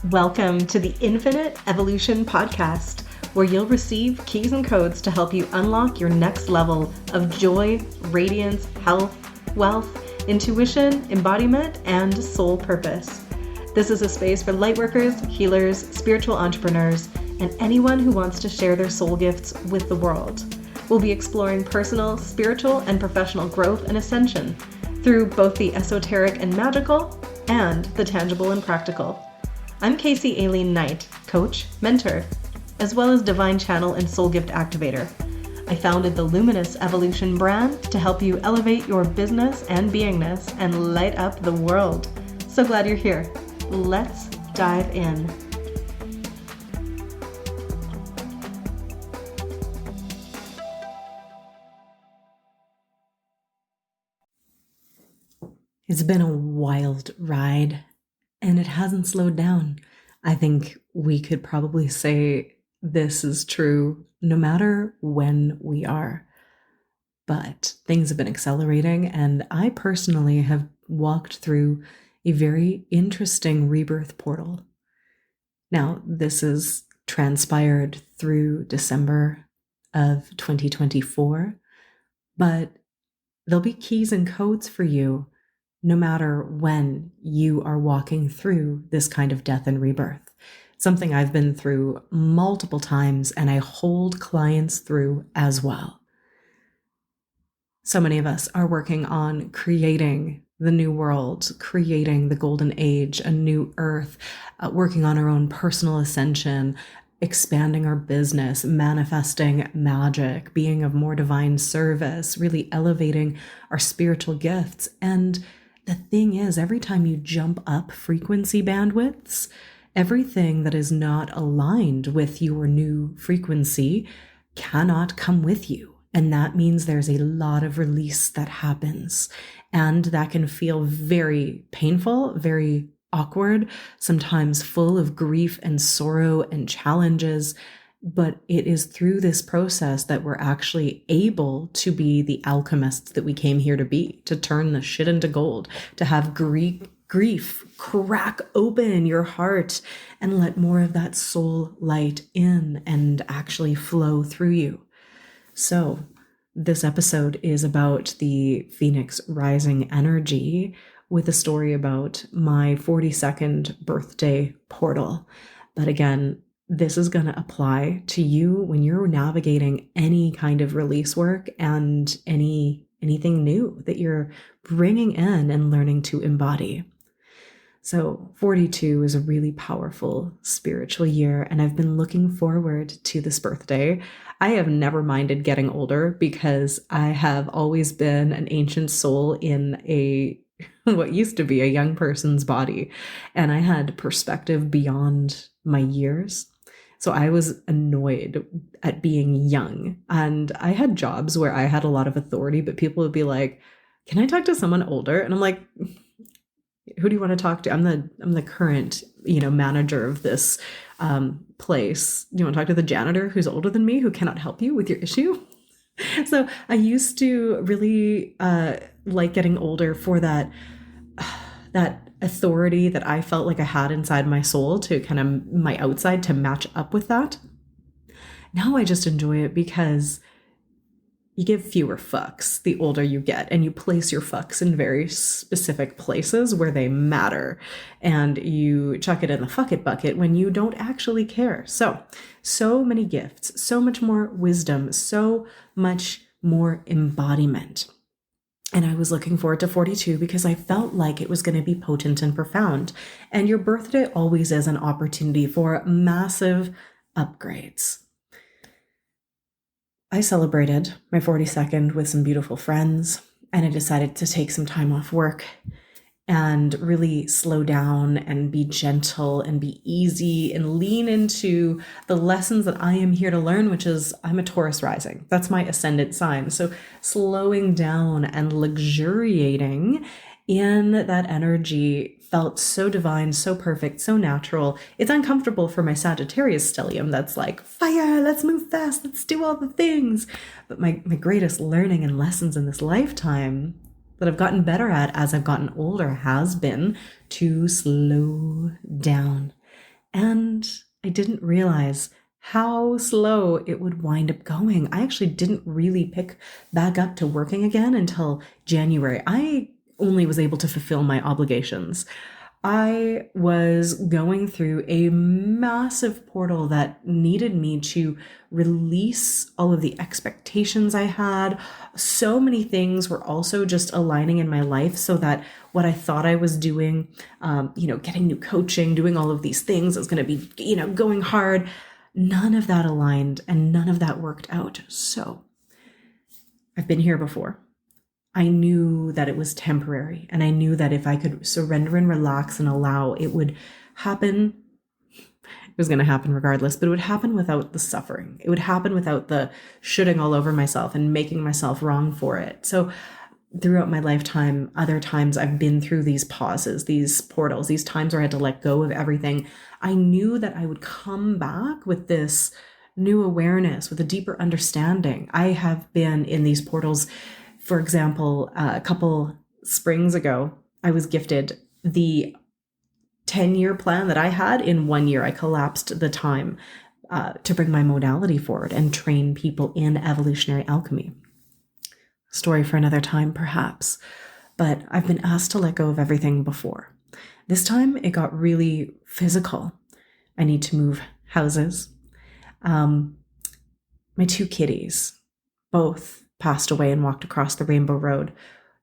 Welcome to the Infinite Evolution Podcast, where you'll receive keys and codes to help you unlock your next level of joy, radiance, health, wealth, intuition, embodiment, and soul purpose. This is a space for lightworkers, healers, spiritual entrepreneurs, and anyone who wants to share their soul gifts with the world. We'll be exploring personal, spiritual, and professional growth and ascension through both the esoteric and magical and the tangible and practical. I'm Casey Aileen Knight, coach, mentor, as well as divine channel and soul gift activator. I founded the Luminous Evolution brand to help you elevate your business and beingness and light up the world. So glad you're here. Let's dive in. It's been a wild ride. And it hasn't slowed down. I think we could probably say this is true no matter when we are. But things have been accelerating, and I personally have walked through a very interesting rebirth portal. Now, this is transpired through December of 2024, but there'll be keys and codes for you no matter when you are walking through this kind of death and rebirth. Something I've been through multiple times and I hold clients through as well. So many of us are working on creating the new world, creating the golden age, a new earth, working on our own personal ascension, expanding our business, manifesting magic, being of more divine service, really elevating our spiritual gifts. And the thing is, every time you jump up frequency bandwidths, everything that is not aligned with your new frequency cannot come with you. And that means there's a lot of release that happens. And that can feel very painful, very awkward, sometimes full of grief and sorrow and challenges. But it is through this process that we're actually able to be the alchemists that we came here to be, to turn the shit into gold, to have grief crack open your heart and let more of that soul light in and actually flow through you. So this episode is about the Phoenix rising energy with a story about my 42nd birthday portal. But again, this is going to apply to you when you're navigating any kind of release work and anything new that you're bringing in and learning to embody. So 42 is a really powerful spiritual year, and I've been looking forward to this birthday. I have never minded getting older because I have always been an ancient soul in what used to be a young person's body, and I had perspective beyond my years. So I was annoyed at being young, and I had jobs where I had a lot of authority, but people would be like, "Can I talk to someone older?" And I'm like, "Who do you want to talk to? I'm the current, manager of this place. Do you want to talk to the janitor who's older than me, who cannot help you with your issue?" So I used to really like getting older for that authority that I felt like I had inside my soul to kind of my outside to match up with that. Now I just enjoy it because you give fewer fucks the older you get, and you place your fucks in very specific places where they matter, and you chuck it in the fuck it bucket when you don't actually care. So many gifts, so much more wisdom, so much more embodiment. And I was looking forward to 42 because I felt like it was going to be potent and profound. And your birthday always is an opportunity for massive upgrades. I celebrated my 42nd with some beautiful friends, and I decided to take some time off work and really slow down and be gentle and be easy and lean into the lessons that I am here to learn, which is I'm a Taurus rising. That's my ascendant sign. So slowing down and luxuriating in that energy felt so divine, so perfect, so natural. It's uncomfortable for my Sagittarius stellium that's like, fire, let's move fast, let's do all the things. But my greatest learning and lessons in this lifetime that I've gotten better at as I've gotten older has been to slow down And I didn't realize how slow it would wind up going. I actually didn't really pick back up to working again until January. I only was able to fulfill my obligations. I was going through a massive portal that needed me to release all of the expectations I had. So many things were also just aligning in my life so that what I thought I was doing, getting new coaching, doing all of these things, it was going to be, going hard. None of that aligned and none of that worked out. So I've been here before. I knew that it was temporary, and I knew that if I could surrender and relax and allow, it would happen. It was going to happen regardless, but it would happen without the suffering. It would happen without the shooting all over myself and making myself wrong for it. So throughout my lifetime, other times I've been through these pauses, these portals, these times where I had to let go of everything. I knew that I would come back with this new awareness, with a deeper understanding. I have been in these portals. For example, a couple springs ago, I was gifted the 10-year plan that I had in 1 year. I collapsed the time to bring my modality forward and train people in evolutionary alchemy. Story for another time, perhaps. But I've been asked to let go of everything before. This time it got really physical. I need to move houses. My 2 kitties, both passed away and walked across the Rainbow Road.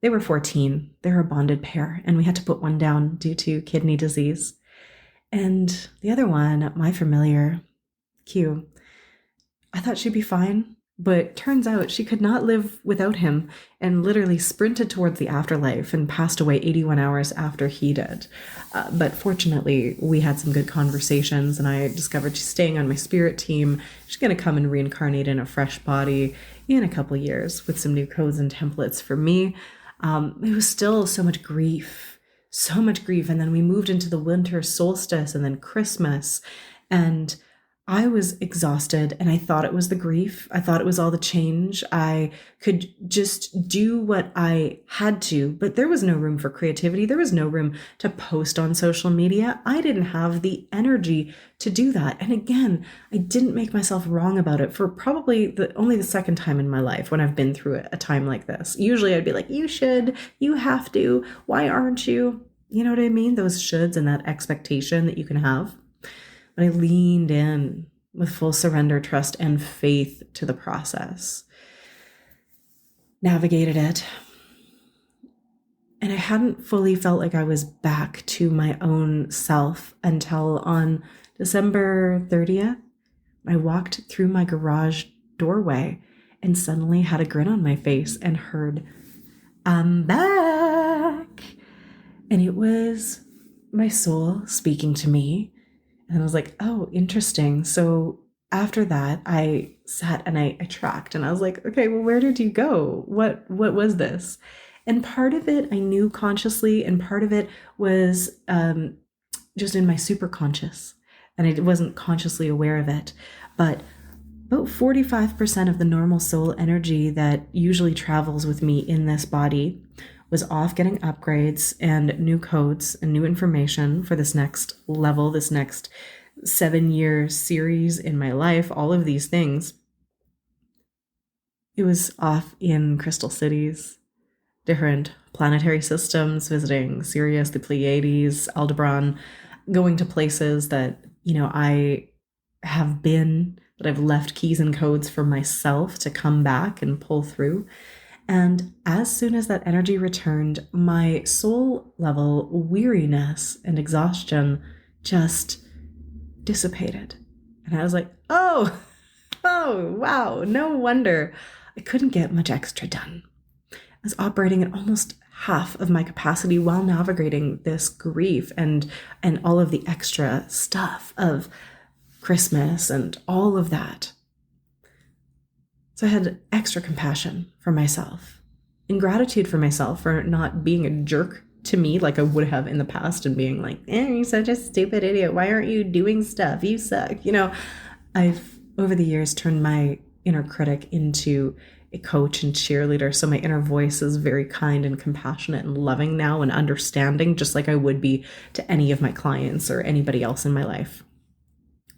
They were 14. They were a bonded pair, and we had to put one down due to kidney disease. And the other one, my familiar, Q, I thought she'd be fine, but turns out she could not live without him and literally sprinted towards the afterlife and passed away 81 hours after he did. But fortunately, we had some good conversations, and I discovered she's staying on my spirit team. She's going to come and reincarnate in a fresh body in a couple years with some new codes and templates for me. It was still so much grief. And then we moved into the winter solstice and then Christmas. And I was exhausted, and I thought it was the grief. I thought it was all the change. I could just do what I had to, but there was no room for creativity. There was no room to post on social media. I didn't have the energy to do that. And again, I didn't make myself wrong about it for probably only the second time in my life when I've been through a time like this. Usually I'd be like, you should, you have to, why aren't you? You know what I mean? Those shoulds and that expectation that you can have. But I leaned in with full surrender, trust, and faith to the process. Navigated it. And I hadn't fully felt like I was back to my own self until on December 30th, I walked through my garage doorway and suddenly had a grin on my face and heard, "I'm back." And it was my soul speaking to me. And I was like, oh, interesting. So after that, I sat and I tracked, and I was like, okay, well, where did you go? What was this? And part of it I knew consciously, and part of it was just in my superconscious, and I wasn't consciously aware of it. But about 45% of the normal soul energy that usually travels with me in this body was off getting upgrades and new codes and new information for this next level, this next 7-year series in my life, all of these things. It was off in crystal cities, different planetary systems, visiting Sirius, the Pleiades, Aldebaran, going to places that, I have been, but I've left keys and codes for myself to come back and pull through. And as soon as that energy returned, my soul level weariness and exhaustion just dissipated. And I was like, oh, wow, no wonder I couldn't get much extra done. I was operating at almost half of my capacity while navigating this grief and all of the extra stuff of Christmas and all of that. So I had extra compassion for myself and gratitude for myself for not being a jerk to me like I would have in the past and being like, you're such a stupid idiot. Why aren't you doing stuff? You suck. I've over the years turned my inner critic into a coach and cheerleader. So my inner voice is very kind and compassionate and loving now and understanding, just like I would be to any of my clients or anybody else in my life.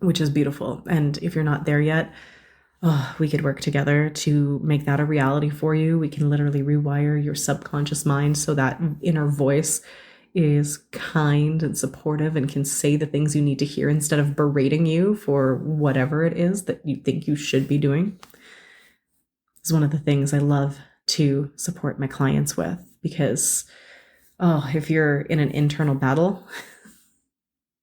which is beautiful. And if you're not there yet, oh, we could work together to make that a reality for you. We can literally rewire your subconscious mind so that inner voice is kind and supportive and can say the things you need to hear instead of berating you for whatever it is that you think you should be doing. It's one of the things I love to support my clients with, because, oh, if you're in an internal battle,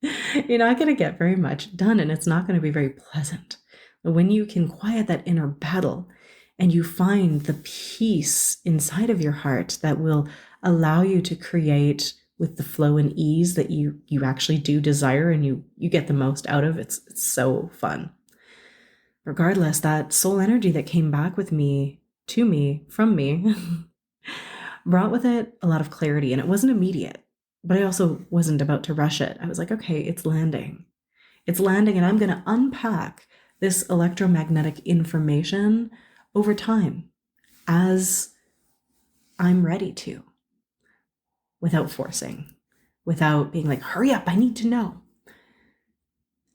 you're not going to get very much done, and it's not going to be very pleasant. But when you can quiet that inner battle and you find the peace inside of your heart that will allow you to create with the flow and ease that you actually do desire and you get the most out of, it's so fun. Regardless, that soul energy that came back with me, to me, from me, brought with it a lot of clarity, and it wasn't immediate, but I also wasn't about to rush it. I was like, okay, it's landing. It's landing, and I'm going to unpack this electromagnetic information over time as I'm ready to, without forcing, without being like, hurry up, I need to know.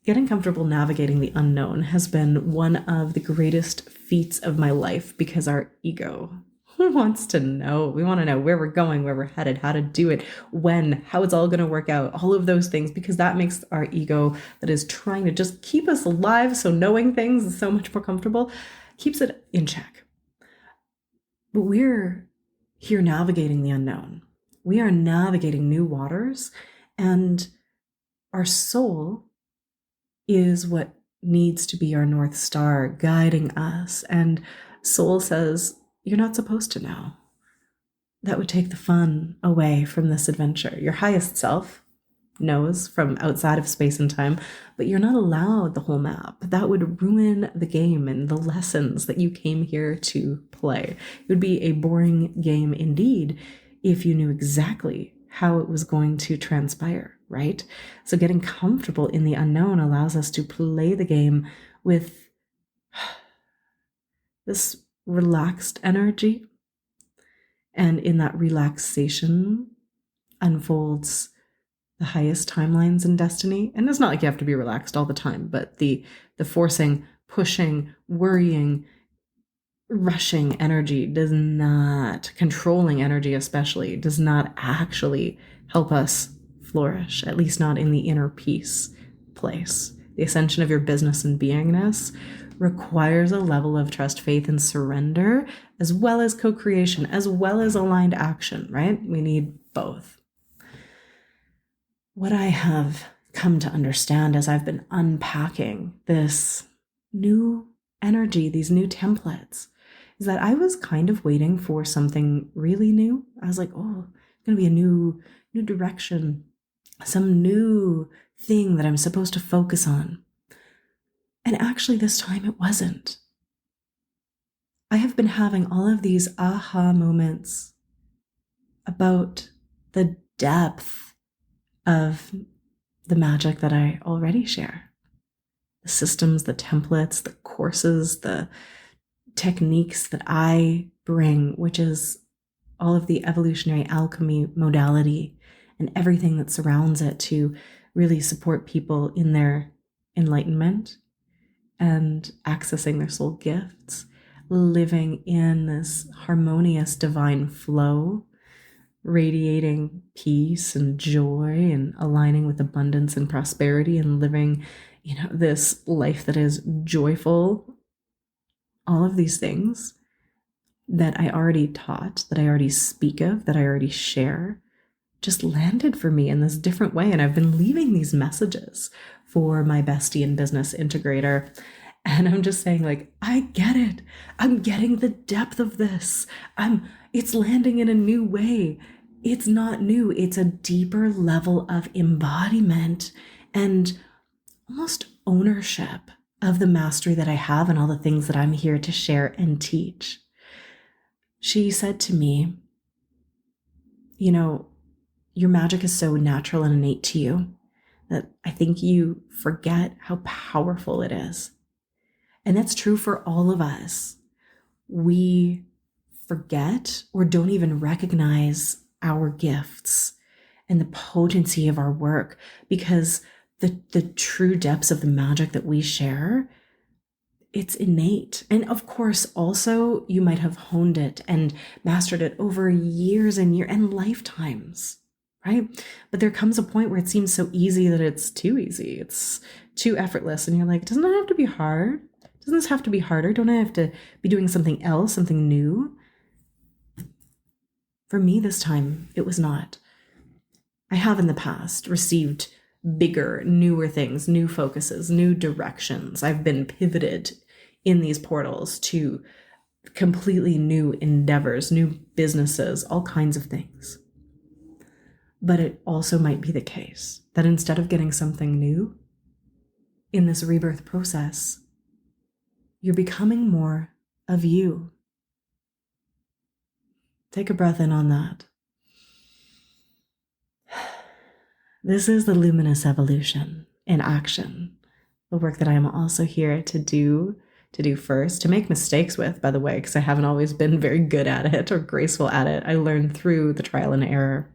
Getting comfortable navigating the unknown has been one of the greatest feats of my life, because our ego wants to know. We want to know where we're going, where we're headed, how to do it, when, how it's all going to work out, all of those things, because that makes our ego that is trying to just keep us alive, so knowing things is so much more comfortable, keeps it in check. But we're here navigating the unknown. We are navigating new waters, and our soul is what needs to be our North Star guiding us. And soul says, you're not supposed to know. That would take the fun away from this adventure. Your highest self knows from outside of space and time, but you're not allowed the whole map. That would ruin the game and the lessons that you came here to play. It would be a boring game indeed if you knew exactly how it was going to transpire, right? So getting comfortable in the unknown allows us to play the game with this relaxed energy. And in that relaxation unfolds the highest timelines in destiny. And it's not like you have to be relaxed all the time, but the forcing, pushing, worrying, rushing energy does not, controlling energy especially, does not actually help us flourish, at least not in the inner peace place. The ascension of your business and beingness requires a level of trust, faith, and surrender, as well as co-creation, as well as aligned action, right? We need both. What I have come to understand as I've been unpacking this new energy, these new templates, is that I was kind of waiting for something really new. I was like, oh, it's going to be a new direction, some new thing that I'm supposed to focus on. And actually this time it wasn't. I have been having all of these aha moments about the depth of the magic that I already share. The systems, the templates, the courses, the techniques that I bring, which is all of the evolutionary alchemy modality and everything that surrounds it to really support people in their enlightenment and accessing their soul gifts, living in this harmonious divine flow, radiating peace and joy and aligning with abundance and prosperity and living, this life that is joyful. All of these things that I already taught, that I already speak of, that I already share, just landed for me in this different way. And I've been leaving these messages for my bestie and business integrator. And I'm just saying, like, I get it. I'm getting the depth of this. It's landing in a new way. It's not new. It's a deeper level of embodiment and almost ownership of the mastery that I have and all the things that I'm here to share and teach. She said to me, your magic is so natural and innate to you that I think you forget how powerful it is. And that's true for all of us. We forget or don't even recognize our gifts and the potency of our work because the true depths of the magic that we share, it's innate. And of course, also, you might have honed it and mastered it over years and years and lifetimes, right? But there comes a point where it seems so easy that it's too easy. It's too effortless. And you're like, doesn't it have to be hard? Doesn't this have to be harder? Don't I have to be doing something else, something new? For me this time, it was not. I have in the past received bigger, newer things, new focuses, new directions. I've been pivoted in these portals to completely new endeavors, new businesses, all kinds of things. But it also might be the case that instead of getting something new in this rebirth process, you're becoming more of you. Take a breath in on that. This is the luminous evolution in action. The work that I am also here to do first, to make mistakes with, by the way, because I haven't always been very good at it or graceful at it. I learned through the trial and error.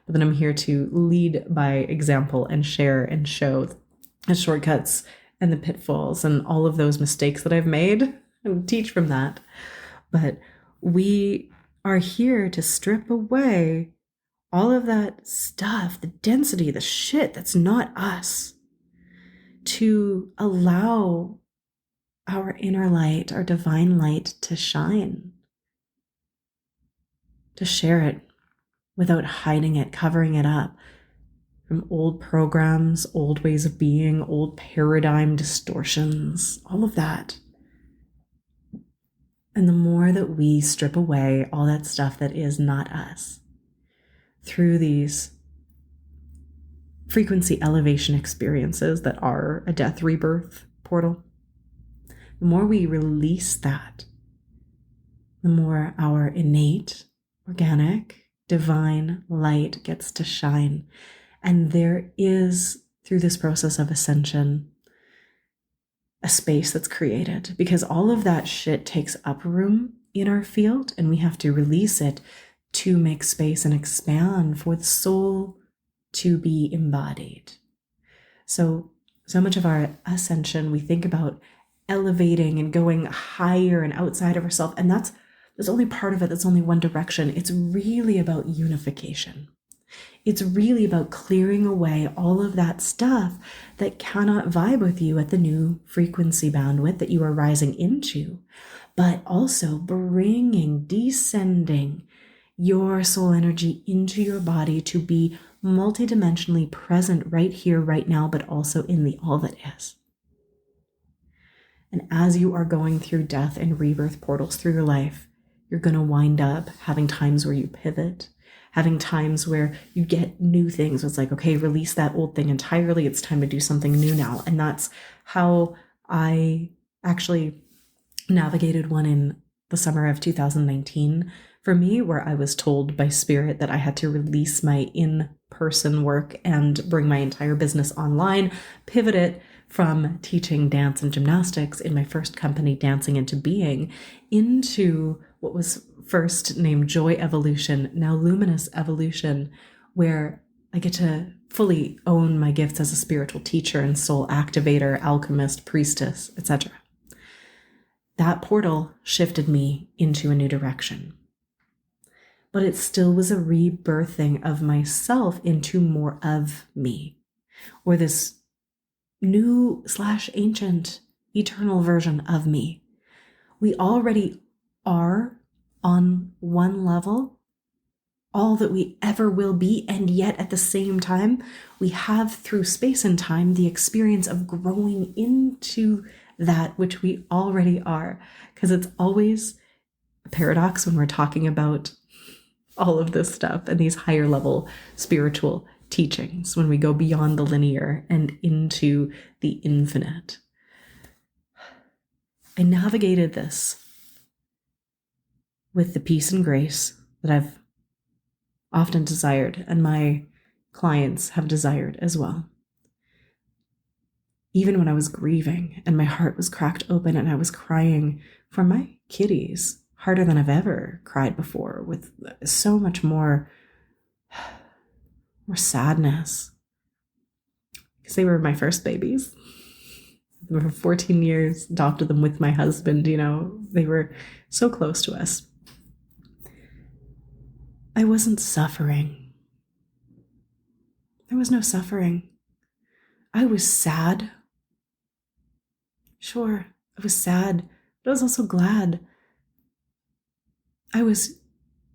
But then I'm here to lead by example and share and show the shortcuts and the pitfalls and all of those mistakes that I've made and teach from that. But we are here to strip away all of that stuff, the density, the shit that's not us, to allow our inner light, our divine light to shine, to share it without hiding it, covering it up from old programs, old ways of being, old paradigm distortions, all of that. And the more that we strip away all that stuff that is not us, through these frequency elevation experiences that are a death rebirth portal, the more we release that, the more our innate, organic, divine light gets to shine. And there is, through this process of ascension, a space that's created, because all of that shit takes up room in our field and we have to release it to make space and expand for the soul to be embodied. So much of our ascension, we think about elevating and going higher and outside of ourselves. And that's only part of it. That's only one direction. It's really about unification. It's really about clearing away all of that stuff that cannot vibe with you at the new frequency bandwidth that you are rising into, but also bringing, descending your soul energy into your body to be multidimensionally present right here, right now, but also in the all that is. And as you are going through death and rebirth portals through your life, you're going to wind up having times where you pivot, having times where you get new things. It's like, okay, release that old thing entirely. It's time to do something new now. And that's how I actually navigated one in the summer of 2019 for me, where I was told by spirit that I had to release my in-person work and bring my entire business online, pivot it from teaching dance and gymnastics in my first company, Dancing into Being, into what was first named Joy Evolution, now Luminous Evolution, where I get to fully own my gifts as a spiritual teacher and soul activator, alchemist, priestess, etc. That portal shifted me into a new direction. But it still was a rebirthing of myself into more of me, or this new / ancient eternal version of me. We already are on one level, all that we ever will be, and yet at the same time, we have through space and time the experience of growing into that which we already are, because it's always a paradox when we're talking about all of this stuff and these higher level spiritual teachings, when we go beyond the linear and into the infinite. I navigated this with the peace and grace that I've often desired, and my clients have desired as well. Even when I was grieving and my heart was cracked open and I was crying for my kitties harder than I've ever cried before, with so much more sadness. because they were my first babies. For 14 years, adopted them with my husband, they were so close to us. I wasn't suffering. There was no suffering. I was sad. Sure, I was sad, but I was also glad. I was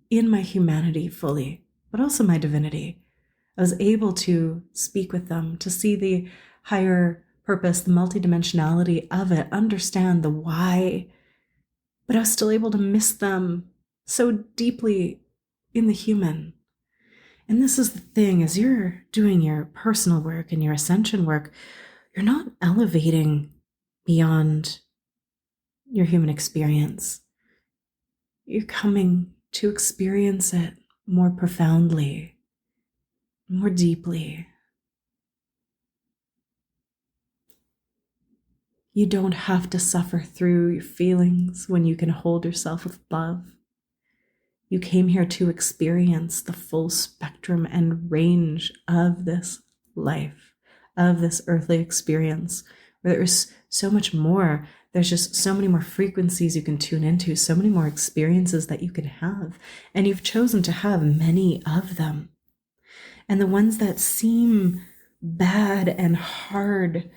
in my humanity fully, but also my divinity. I was able to speak with them, to see the higher purpose, the multidimensionality of it, understand the why, but I was still able to miss them so deeply in the human. And this is the thing, as you're doing your personal work and your ascension work, you're not elevating beyond your human experience. You're coming to experience it more profoundly, more deeply. You don't have to suffer through your feelings when you can hold yourself with love. You came here to experience the full spectrum and range of this life, of this earthly experience, where there is so much more. There's just so many more frequencies you can tune into, so many more experiences that you can have. And you've chosen to have many of them. And the ones that seem bad and hard,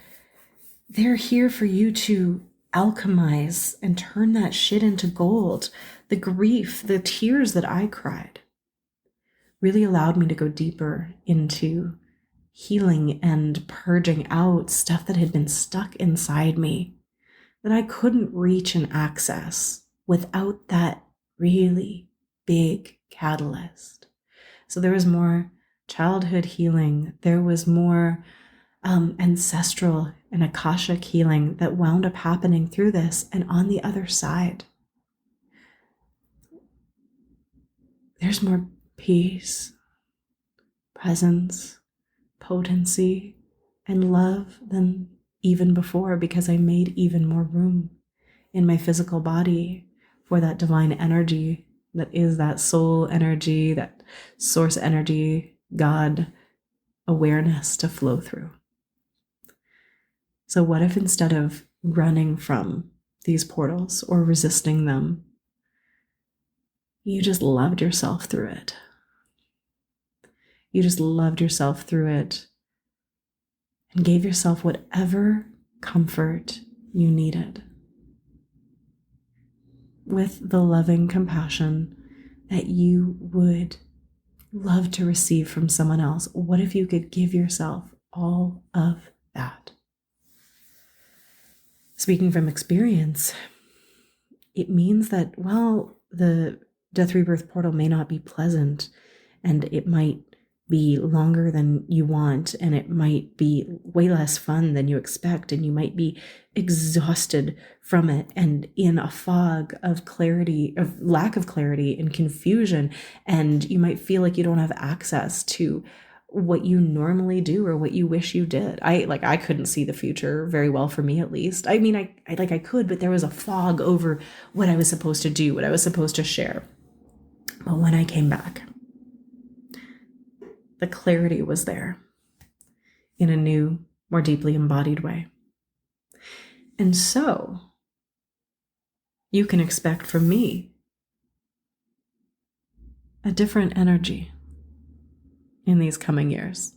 they're here for you to alchemize and turn that shit into gold. The grief, the tears that I cried really allowed me to go deeper into healing and purging out stuff that had been stuck inside me that I couldn't reach and access without that really big catalyst. So there was more childhood healing. There was more ancestral and Akashic healing that wound up happening through this. And on the other side, there's more peace, presence, potency, and love than even before, because I made even more room in my physical body for that divine energy that is that soul energy, that source energy, God awareness to flow through. So what if instead of running from these portals or resisting them, you just loved yourself through it? You just loved yourself through it and gave yourself whatever comfort you needed with the loving compassion that you would love to receive from someone else. What if you could give yourself all of that? Speaking from experience, it means that, well, the death rebirth portal may not be pleasant, and it might be longer than you want, and it might be way less fun than you expect, and you might be exhausted from it and in a fog of clarity, of lack of clarity and confusion, and you might feel like you don't have access to what you normally do or what you wish you did. I couldn't see the future very well, for me at least. I mean, I could, but there was a fog over what I was supposed to do, what I was supposed to share. But when I came back, the clarity was there in a new, more deeply embodied way. And so you can expect from me a different energy in these coming years,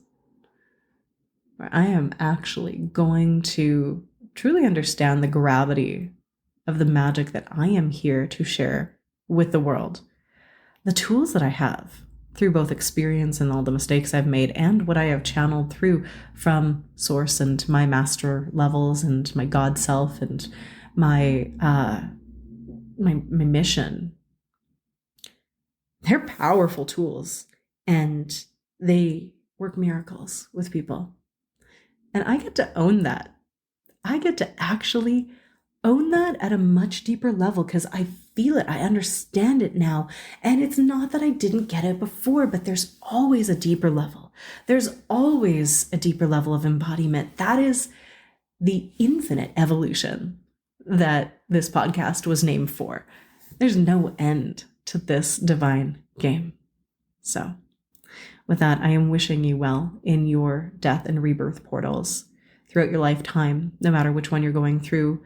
where I am actually going to truly understand the gravity of the magic that I am here to share with the world. The tools that I have through both experience and all the mistakes I've made, and what I have channeled through from source and my master levels and my God self and my mission. They're powerful tools, and they work miracles with people. And I get to own that. I get to actually own that at a much deeper level, because I feel it. I understand it now. And it's not that I didn't get it before, but there's always a deeper level. There's always a deeper level of embodiment. That is the infinite evolution that this podcast was named for. There's no end to this divine game. So With that, I am wishing you well in your death and rebirth portals throughout your lifetime, no matter which one you're going through.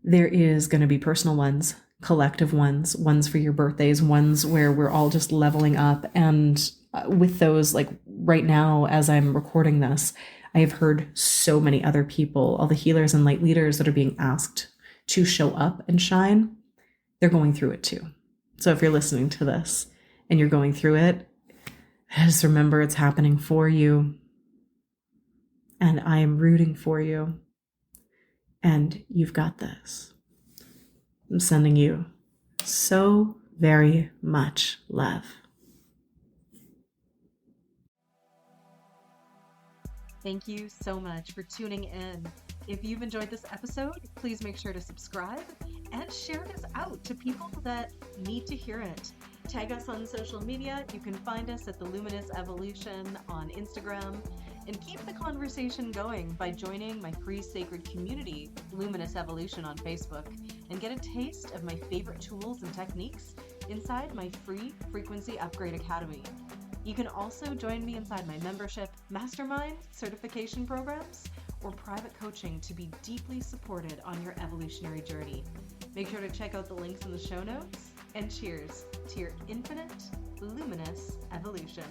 There is going to be personal ones, collective ones, ones for your birthdays, ones where we're all just leveling up. And with those, like right now, as I'm recording this, I have heard so many other people, all the healers and light leaders that are being asked to show up and shine, they're going through it too. So if you're listening to this and you're going through it, just remember it's happening for you. And I am rooting for you. And you've got this. I'm sending you so very much love. Thank you so much for tuning in. If you've enjoyed this episode, please make sure to subscribe and share this out to people that need to hear it. Tag us on social media. You can find us at The Luminous Evolution on Instagram. And keep the conversation going by joining my free sacred community, Luminous Evolution, on Facebook, and get a taste of my favorite tools and techniques inside my free Frequency Upgrade Academy. You can also join me inside my membership, mastermind, certification programs, or private coaching to be deeply supported on your evolutionary journey. Make sure to check out the links in the show notes, and cheers to your infinite, luminous evolution.